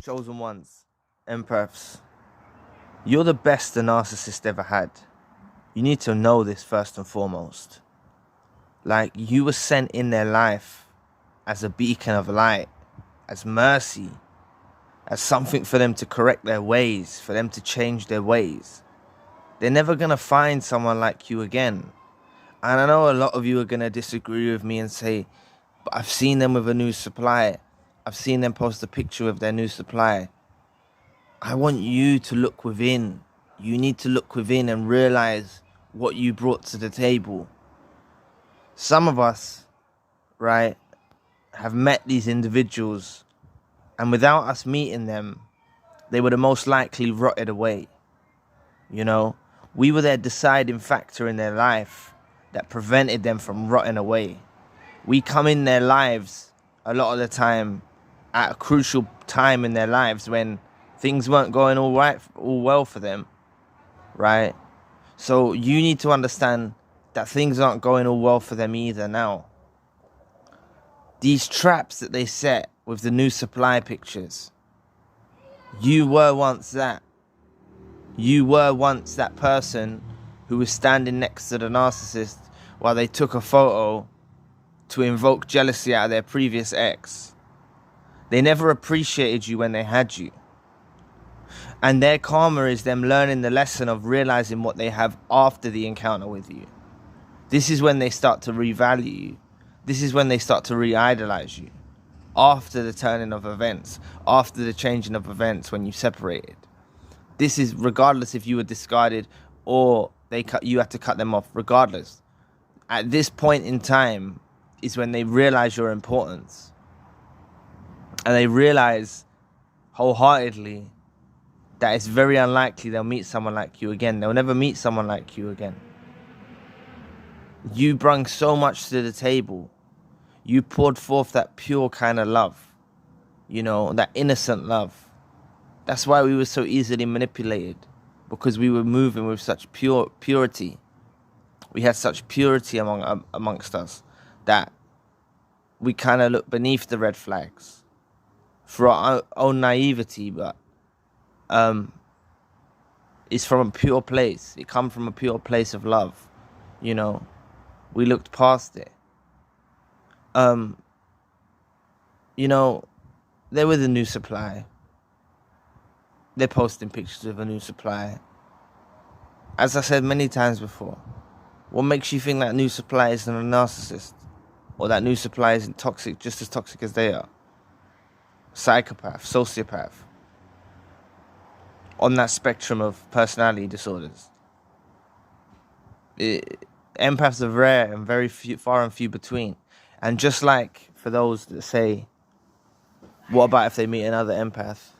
chosen ones, empaths, you're the best the narcissist ever had. You need to know this first and foremost. Like, you were sent in their life as a beacon of light, as mercy, as something for them to correct their ways, for them to change their ways. They're never going to find someone like you again. And I know a lot of you are going to disagree with me and say, but I've seen them with a new supply. I've seen them post a picture of their new supply. I want you to look within. You need to look within and realize what you brought to the table. Some of us, right, have met these individuals, and without us meeting them, they would have most likely rotted away. You know, we were their deciding factor in their life that prevented them from rotting away. We come in their lives a lot of the time at a crucial time in their lives when things weren't going all well for them, right? So you need to understand that things aren't going all well for them either now. These traps that they set with the new supply pictures, you were once that. You were once that person who was standing next to the narcissist while they took a photo to invoke jealousy out of their previous ex. They never appreciated you when they had you. And their karma is them learning the lesson of realizing what they have after the encounter with you. This is when they start to revalue you. This is when they start to re-idolize you. After the turning of events, after the changing of events when you separated. This is regardless if you were discarded or you had to cut them off, regardless. At this point in time is when they realize your importance. And they realize wholeheartedly that it's very unlikely they'll meet someone like you again. They'll never meet someone like you again. You brought so much to the table. You poured forth that pure kind of love. You know, that innocent love. That's why we were so easily manipulated. Because we were moving with such purity. We had such purity amongst us that we kind of looked beneath the red flags for our own naivety, but it's from a pure place. It comes from a pure place of love. You know, we looked past it. You know, they're with a new supply. They're posting pictures of a new supply. As I said many times before, what makes you think that new supply isn't a narcissist? Or that new supply isn't toxic, just as toxic as they are? Psychopath, sociopath. On that spectrum of personality disorders. Empaths are rare and very far and few between. And just like for those that say, what about if they meet another empath?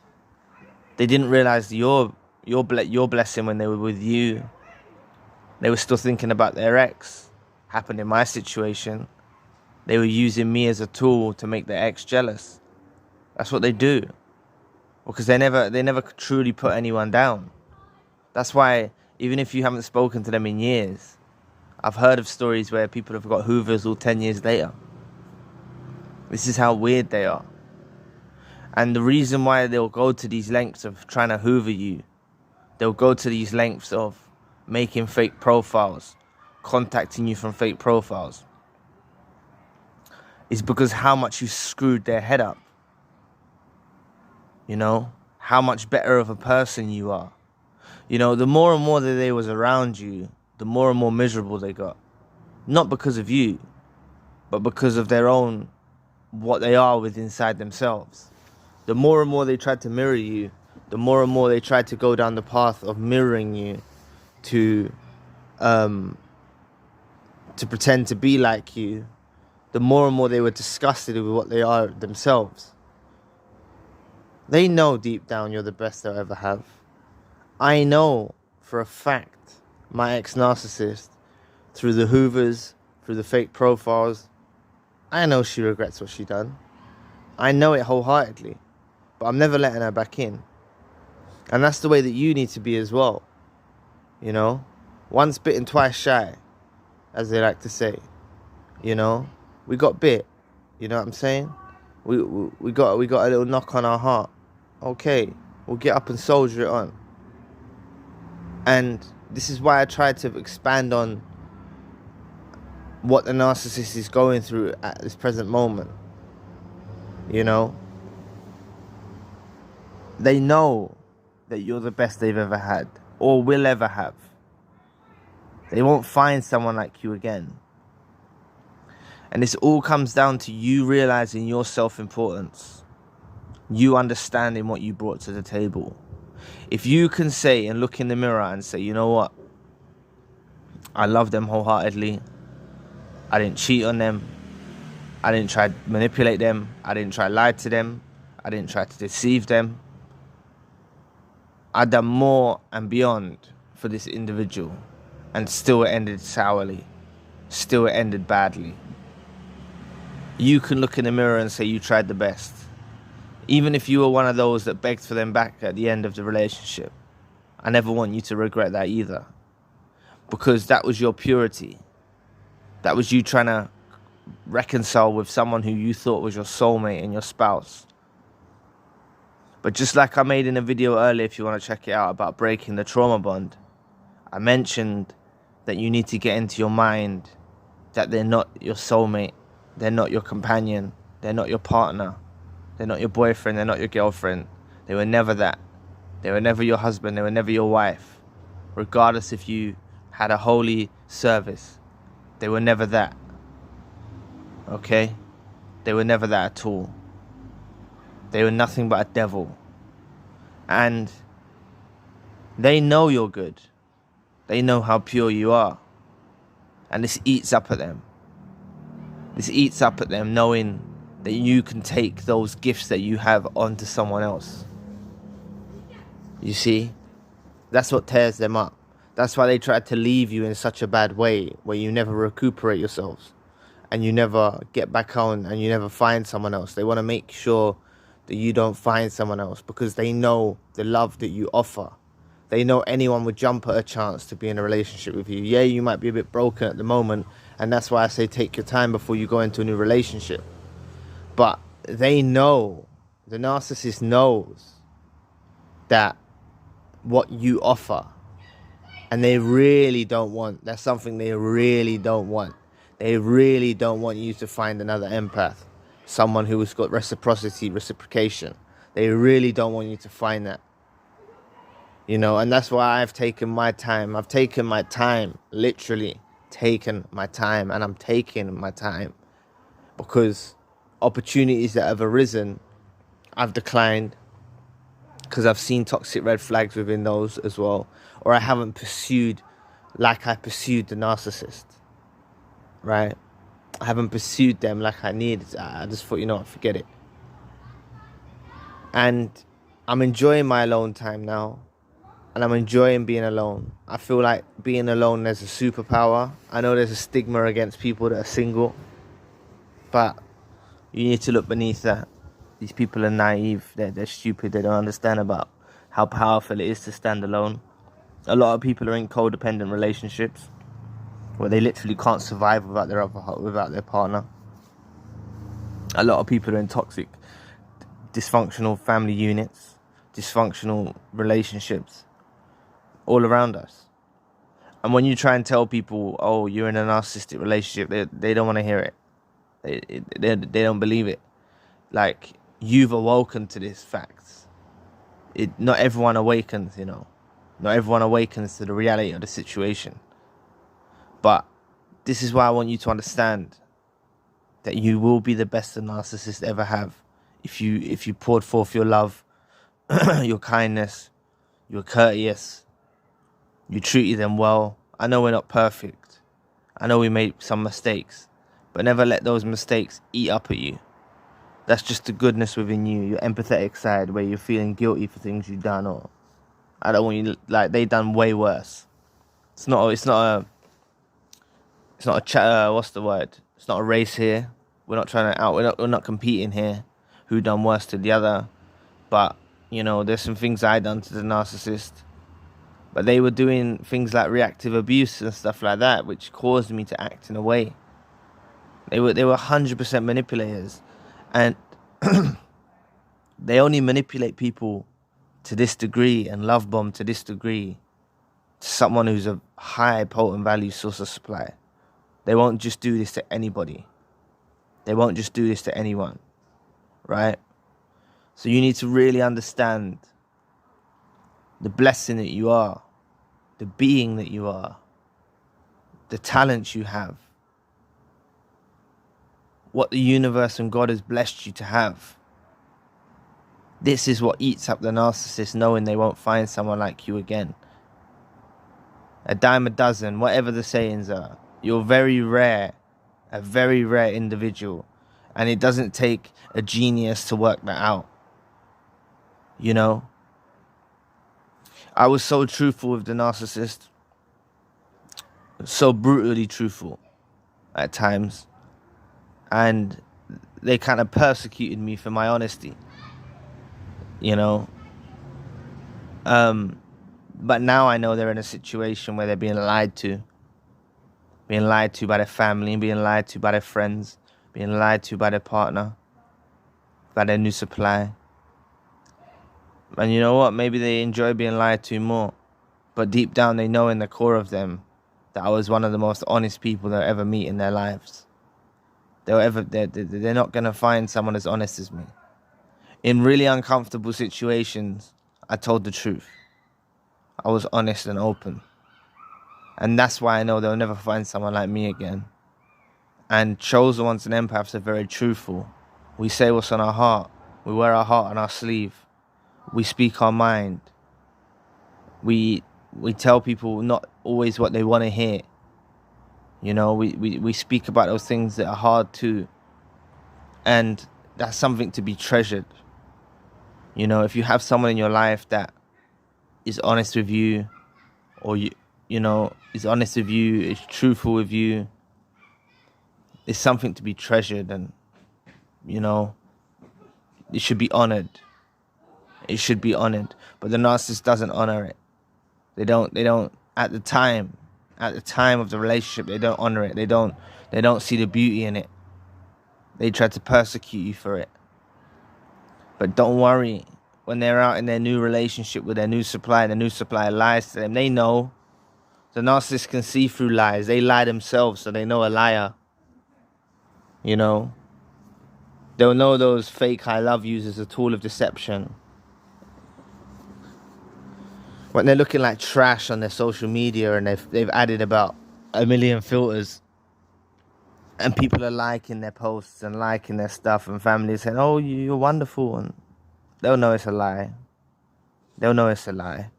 They didn't realize your blessing when they were with you. They were still thinking about their ex. Happened in my situation. They were using me as a tool to make their ex jealous. That's what they do. Because they never truly put anyone down. That's why, even if you haven't spoken to them in years, I've heard of stories where people have got hoovers all 10 years later. This is how weird they are. And the reason why they'll go to these lengths of trying to hoover you, they'll go to these lengths of making fake profiles, contacting you from fake profiles, is because how much you screwed their head up. You know, how much better of a person you are. You know, the more and more that they was around you, the more and more miserable they got. Not because of you, but because of their own, what they are with inside themselves. The more and more they tried to mirror you, the more and more they tried to go down the path of mirroring you to pretend to be like you, the more and more they were disgusted with what they are themselves. They know deep down you're the best they'll ever have. I know for a fact my ex-narcissist, through the hoovers, through the fake profiles, I know she regrets what she done. I know it wholeheartedly. But I'm never letting her back in. And that's the way that you need to be as well. You know? Once bitten, twice shy, as they like to say. You know? We got bit. You know what I'm saying? We got a little knock on our heart. Okay, we'll get up and soldier it on. And this is why I try to expand on what the narcissist is going through at this present moment. You know, they know that you're the best they've ever had or will ever have. They won't find someone like you again. And this all comes down to you realizing your self-importance. You understanding what you brought to the table. If you can say and look in the mirror and say, you know what? I love them wholeheartedly. I didn't cheat on them. I didn't try to manipulate them. I didn't try to lie to them. I didn't try to deceive them. I've done more and beyond for this individual. And still it ended sourly. Still it ended badly. You can look in the mirror and say you tried the best. Even if you were one of those that begged for them back at the end of the relationship. I never want you to regret that either. Because that was your purity. That was you trying to reconcile with someone who you thought was your soulmate and your spouse. But just like I made in a video earlier, if you want to check it out, about breaking the trauma bond, I mentioned that you need to get into your mind that they're not your soulmate, they're not your companion, they're not your partner, they're not your boyfriend, they're not your girlfriend. They were never that. They were never your husband, they were never your wife. Regardless if you had a holy service, they were never that. Okay? They were never that at all. They were nothing but a devil. And they know you're good. They know how pure you are. And this eats up at them. This eats up at them knowing that you can take those gifts that you have onto someone else. You see? That's what tears them up. That's why they try to leave you in such a bad way, where you never recuperate yourselves. And you never get back on, and you never find someone else. They want to make sure that you don't find someone else, because they know the love that you offer. They know anyone would jump at a chance to be in a relationship with you. Yeah, you might be a bit broken at the moment, and that's why I say take your time before you go into a new relationship. But they know, the narcissist knows that what you offer, and they really don't want, that's something they really don't want. They really don't want you to find another empath, someone who has got reciprocation. They really don't want you to find that. You know, and that's why I've taken my time. I've taken my time, literally taken my time, and I'm taking my time because opportunities that have arisen, I've declined because I've seen toxic red flags within those as well, or I haven't pursued like I pursued the narcissist, right? I haven't pursued them like I needed. I just thought, you know what, forget it. And I'm enjoying my alone time now. And I'm enjoying being alone. I feel like being alone is a superpower. I know there's a stigma against people that are single. But you need to look beneath that. These people are naive. They're stupid. They don't understand about how powerful it is to stand alone. A lot of people are in codependent relationships where they literally can't survive without their partner. A lot of people are in toxic, dysfunctional family units, dysfunctional relationships all around us. And when you try and tell people, oh, you're in a narcissistic relationship, they don't want to hear it. They don't believe it. Like, you've awoken to this fact. Not everyone awakens, you know. Not everyone awakens to the reality of the situation. But this is why I want you to understand that you will be the best a narcissist ever have if you poured forth your love, your kindness, you're courteous, you treated them well. I know we're not perfect. I know we made some mistakes, but never let those mistakes eat up at you. That's just the goodness within you, your empathetic side, where you're feeling guilty for things you've done, or I don't want you to, like, they done way worse. It's not a what's the word? It's not a race here. We're not trying to we're not competing here. Who done worse to the other? But you know, there's some things I done to the narcissist. But they were doing things like reactive abuse and stuff like that, which caused me to act in a way. They were 100% manipulators, and They only manipulate people to this degree and love bomb to this degree to someone who's a high potent value source of supply. They won't just do this to anybody. They won't just do this to anyone, right? So you need to really understand the blessing that you are, the being that you are, the talents you have, what the universe and God has blessed you to have. This is what eats up the narcissist, knowing they won't find someone like you again. A dime a dozen, whatever the sayings are. You're very rare, a very rare individual. And it doesn't take a genius to work that out. You know? I was so truthful with the narcissist. So brutally truthful at times. And they kind of persecuted me for my honesty. You know? But now I know they're in a situation where they're being lied to. Being lied to by their family, being lied to by their friends, being lied to by their partner, by their new supply. And you know what? Maybe they enjoy being lied to more. But deep down they know in the core of them that I was one of the most honest people they'll ever meet in their lives. They're not going to find someone as honest as me. In really uncomfortable situations, I told the truth. I was honest and open. And that's why I know they'll never find someone like me again. And chosen ones and empaths are very truthful. We say what's on our heart. We wear our heart on our sleeve. We speak our mind. We tell people not always what they want to hear. You know, we speak about those things that are hard too. And that's something to be treasured. You know, if you have someone in your life that is honest with you, or you know, is honest with you, is truthful with you, it's something to be treasured, and you know, it should be honored. It should be honored. But the narcissist doesn't honor it. They don't at the time of the relationship, they don't honor it. They don't see the beauty in it. They try to persecute you for it. But don't worry, when they're out in their new relationship with their new supplier, the new supplier lies to them. They know. The narcissist can see through lies. They lie themselves, so they know a liar. You know? They'll know those fake I love yous as a tool of deception. When they're looking like trash on their social media and they've added about 1 million filters, and people are liking their posts and liking their stuff, and families saying, oh, you're wonderful, and they'll know it's a lie. They'll know it's a lie.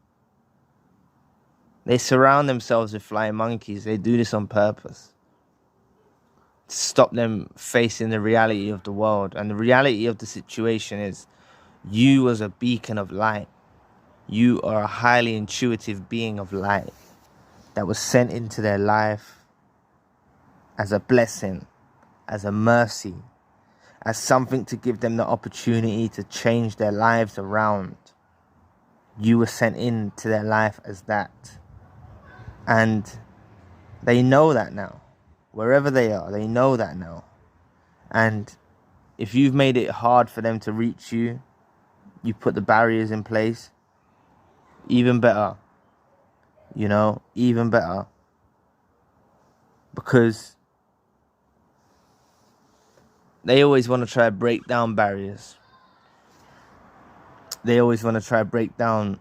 They surround themselves with flying monkeys. They do this on purpose to stop them facing the reality of the world. And the reality of the situation is you as a beacon of light. You are a highly intuitive being of light that was sent into their life as a blessing, as a mercy, as something to give them the opportunity to change their lives around. You were sent into their life as that. And they know that now. Wherever they are, they know that now. And if you've made it hard for them to reach you, you put the barriers in place, even better. You know, even better. Because they always want to try to break down barriers. They always want to try to break down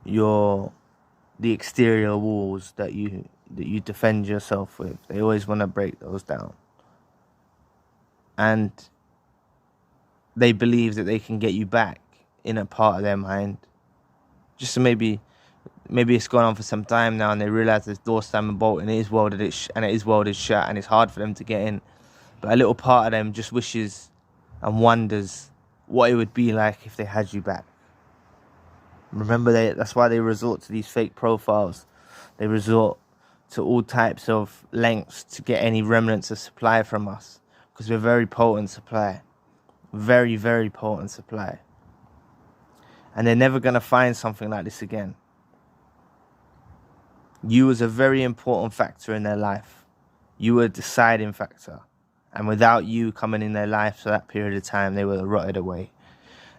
the exterior walls that you defend yourself with. They always want to break those down. And they believe that they can get you back in a part of their mind. Just so maybe it's gone on for some time now, and they realize there's door slam and bolt, and it is welded shut, and it's hard for them to get in. But a little part of them just wishes and wonders what it would be like if they had you back. Remember, that's why they resort to these fake profiles. They resort to all types of lengths to get any remnants of supply from us. Because we're very potent supply. Very, very potent supply. And they're never going to find something like this again. You was a very important factor in their life. You were a deciding factor. And without you coming in their life for that period of time, they would have rotted away.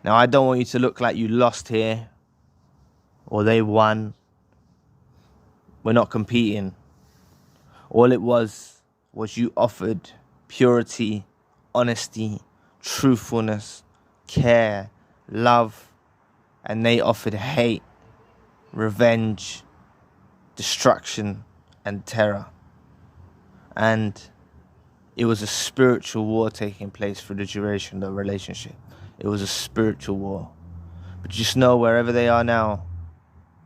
Now, I don't want you to look like you lost here or they won. We're not competing. All it was you offered purity, honesty, truthfulness, care, love, and they offered hate, revenge, destruction, and terror. And it was a spiritual war taking place for the duration of the relationship. It was a spiritual war. But just know, wherever they are now,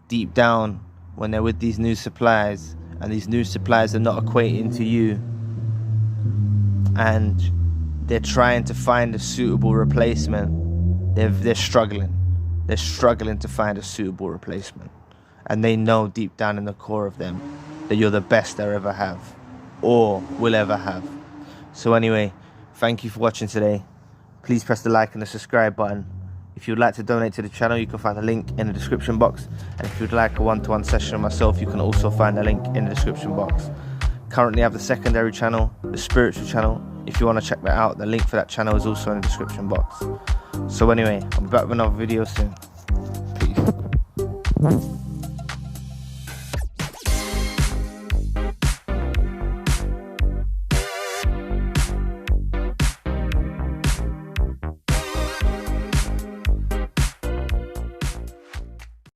deep down, when they're with these new suppliers, and these new suppliers are not equating to you, and they're trying to find a suitable replacement, they're struggling. They're struggling to find a suitable replacement. And they know deep down in the core of them that you're the best they ever have, or will ever have. So anyway, thank you for watching today. Please press the like and the subscribe button. If you'd like to donate to the channel, you can find a link in the description box. And if you'd like a one-to-one session with myself, you can also find a link in the description box. Currently I have the secondary channel, the spiritual channel. If you want to check that out, the link for that channel is also in the description box. So anyway, I'll be back with another video soon. Peace.